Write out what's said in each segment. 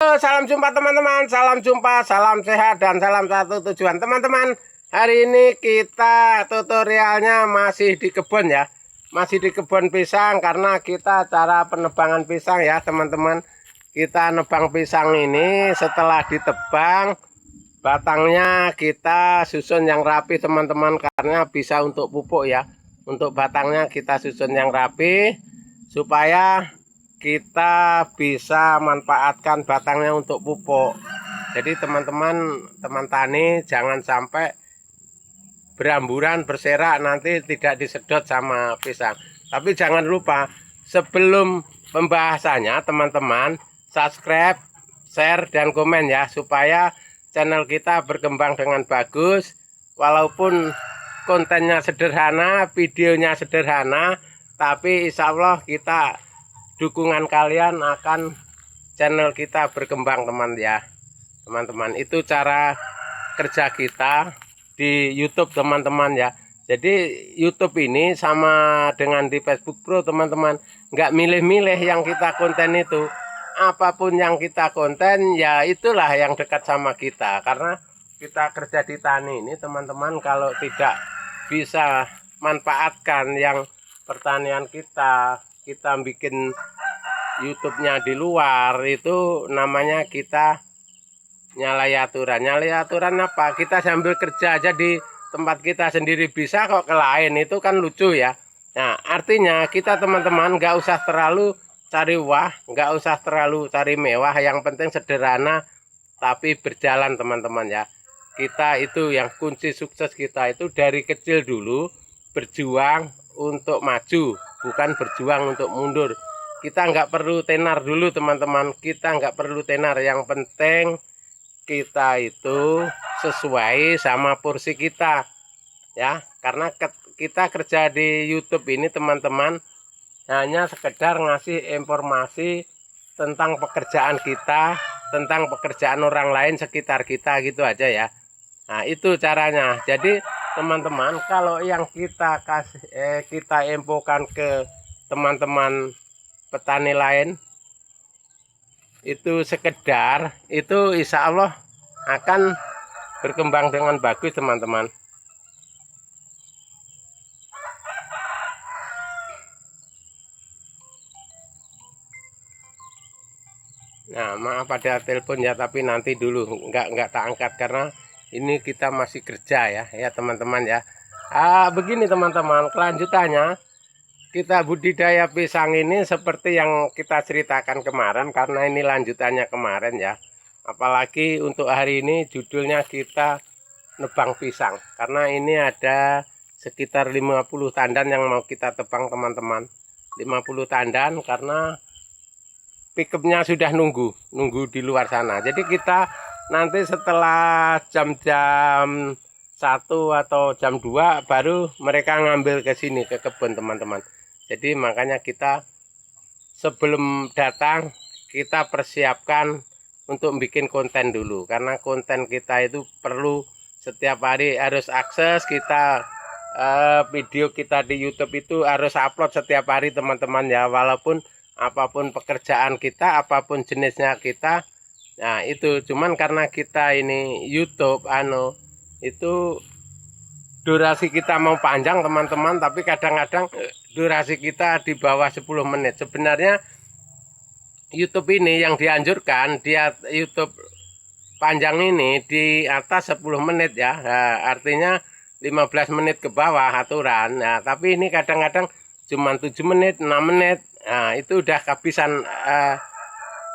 Halo, salam jumpa teman-teman, salam jumpa, salam sehat, dan salam satu tujuan. Teman-teman, hari ini kita tutorialnya masih di kebun ya. Masih di kebun pisang karena kita cara penebangan pisang ya teman-teman. Kita nebang pisang ini setelah ditebang, batangnya kita susun yang rapi teman-teman. Karena bisa untuk pupuk ya. Untuk batangnya kita susun yang rapi supaya kita bisa manfaatkan batangnya untuk pupuk. Jadi teman-teman, teman tani jangan sampai beramburan berserak nanti tidak disedot sama pisang. Tapi jangan lupa sebelum pembahasannya teman-teman subscribe, share, dan komen ya supaya channel kita berkembang dengan bagus. Walaupun kontennya sederhana, videonya sederhana, tapi insya Allah kita dukungan kalian akan channel kita berkembang teman-teman. Itu cara kerja kita di YouTube teman-teman ya. Jadi YouTube ini sama dengan di Facebook Pro teman-teman, nggak milih-milih yang kita konten itu. Apapun yang kita konten ya itulah yang dekat sama kita. Karena kita kerja di tani ini teman-teman, kalau tidak bisa manfaatkan yang pertanian kita bikin YouTube-nya di luar, itu namanya kita nyalai aturan. Nyalai aturan apa? Kita sambil kerja aja di tempat kita sendiri bisa kok ke lain, itu kan lucu ya. Nah artinya kita teman-teman nggak usah terlalu cari wah, nggak usah terlalu cari mewah, yang penting sederhana tapi berjalan teman-teman ya. Kita itu yang kunci sukses kita itu dari kecil dulu berjuang untuk maju, bukan berjuang untuk mundur. Kita nggak perlu tenar dulu teman-teman, kita nggak perlu tenar, yang penting kita itu sesuai sama porsi kita ya. Karena kita kerja di YouTube ini teman-teman hanya sekedar ngasih informasi tentang pekerjaan kita, tentang pekerjaan orang lain sekitar kita gitu aja ya. Nah itu caranya. Jadi teman-teman, kalau yang kita kasih kita infokan ke teman-teman petani lain itu sekedar, itu insya Allah akan berkembang dengan bagus teman-teman. Nah maaf ada telepon ya, tapi nanti dulu nggak tak angkat karena ini kita masih kerja ya teman-teman ya. Begini teman-teman, kelanjutannya kita budidaya pisang ini seperti yang kita ceritakan kemarin, karena ini lanjutannya kemarin ya. Apalagi untuk hari ini judulnya kita nebang pisang, karena ini ada sekitar 50 tandan yang mau kita tebang teman-teman. 50 tandan karena pickupnya sudah nunggu di luar sana. Jadi kita nanti setelah jam-jam 1 atau jam 2 baru mereka ngambil ke sini ke kebun teman-teman. Jadi makanya kita sebelum datang kita persiapkan untuk bikin konten dulu, karena konten kita itu perlu setiap hari harus akses kita. Video kita di YouTube itu harus upload setiap hari teman-teman ya, walaupun apapun pekerjaan kita, apapun jenisnya kita. Nah itu cuman karena kita ini YouTube itu durasi kita mau panjang teman-teman, tapi kadang-kadang durasi kita di bawah 10 menit. Sebenarnya YouTube ini yang dianjurkan, dia YouTube panjang ini di atas 10 menit ya. Nah, artinya 15 menit ke bawah aturan. Nah, tapi ini kadang-kadang cuma 7 menit, 6 menit. Nah, itu udah kehabisan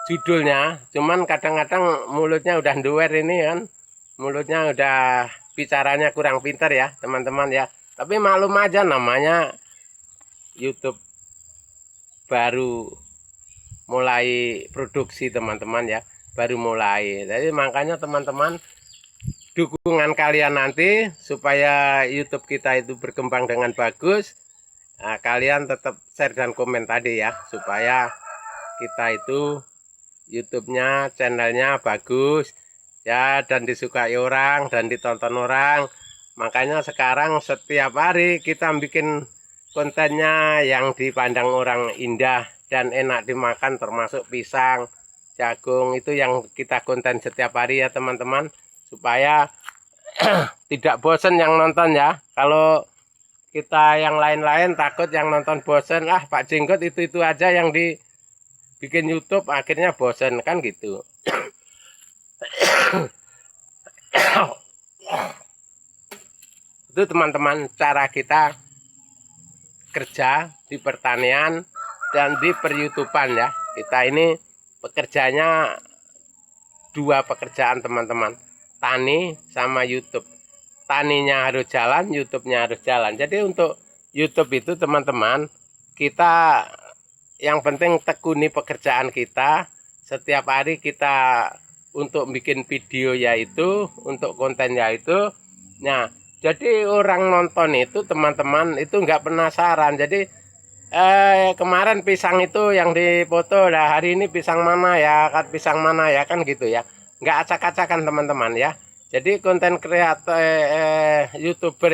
judulnya. Cuman kadang-kadang mulutnya udah duwer ini kan. Mulutnya udah bicaranya kurang pintar ya teman-teman ya. Tapi maklum aja, namanya YouTube baru mulai produksi teman-teman ya, baru mulai. Jadi makanya teman-teman, dukungan kalian nanti supaya YouTube kita itu berkembang dengan bagus. Nah, kalian tetap share dan komen tadi ya, supaya kita itu YouTube-nya, channelnya bagus ya, dan disukai orang dan ditonton orang. Makanya sekarang setiap hari kita bikin kontennya yang dipandang orang indah dan enak dimakan, termasuk pisang. jagung, itu yang kita konten setiap hari ya teman-teman, supaya tidak bosen yang nonton ya. Kalau kita yang lain-lain takut yang nonton bosen, Pak Jenggot itu aja yang dibikin YouTube, akhirnya bosen kan gitu. Itu teman-teman cara kita kerja di pertanian dan di per-YouTubean ya. Kita ini pekerjaannya 2 pekerjaan teman-teman, tani sama YouTube. Taninya harus jalan, YouTube-nya harus jalan. Jadi untuk YouTube itu teman-teman, kita yang penting tekuni pekerjaan kita. Setiap hari kita untuk bikin video yaitu, untuk konten yaitu. Nah, jadi orang nonton itu teman-teman itu nggak penasaran. Jadi kemarin pisang itu yang dipoto, nah hari ini pisang mana ya, pisang mana ya, kan gitu ya. Nggak acak-acakan teman-teman ya. Jadi konten kreator YouTuber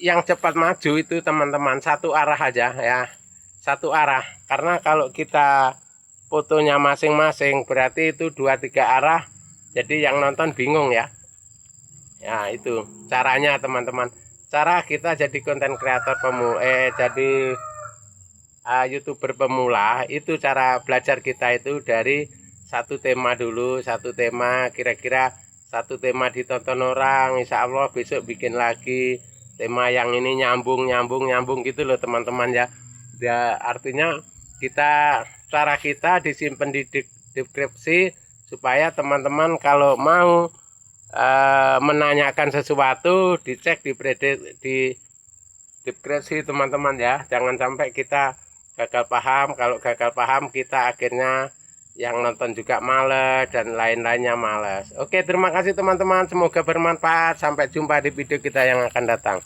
yang cepat maju itu teman-teman satu arah aja ya, satu arah. Karena kalau kita fotonya masing-masing berarti itu 2-3 arah, jadi yang nonton bingung ya. Ya itu caranya teman-teman. Cara kita jadi konten kreator jadi YouTuber pemula, itu cara belajar kita itu dari satu tema dulu, satu tema, kira-kira satu tema ditonton orang, insya Allah besok bikin lagi tema yang ini nyambung gitu loh teman-teman ya. Ya artinya cara kita disimpan di deskripsi, supaya teman-teman kalau mau menanyakan sesuatu dicek di deskripsi teman-teman ya. Jangan sampai kita gagal paham. Kalau gagal paham kita akhirnya yang nonton juga males dan lain-lainnya males. Oke, terima kasih teman-teman, semoga bermanfaat. Sampai jumpa di video kita yang akan datang.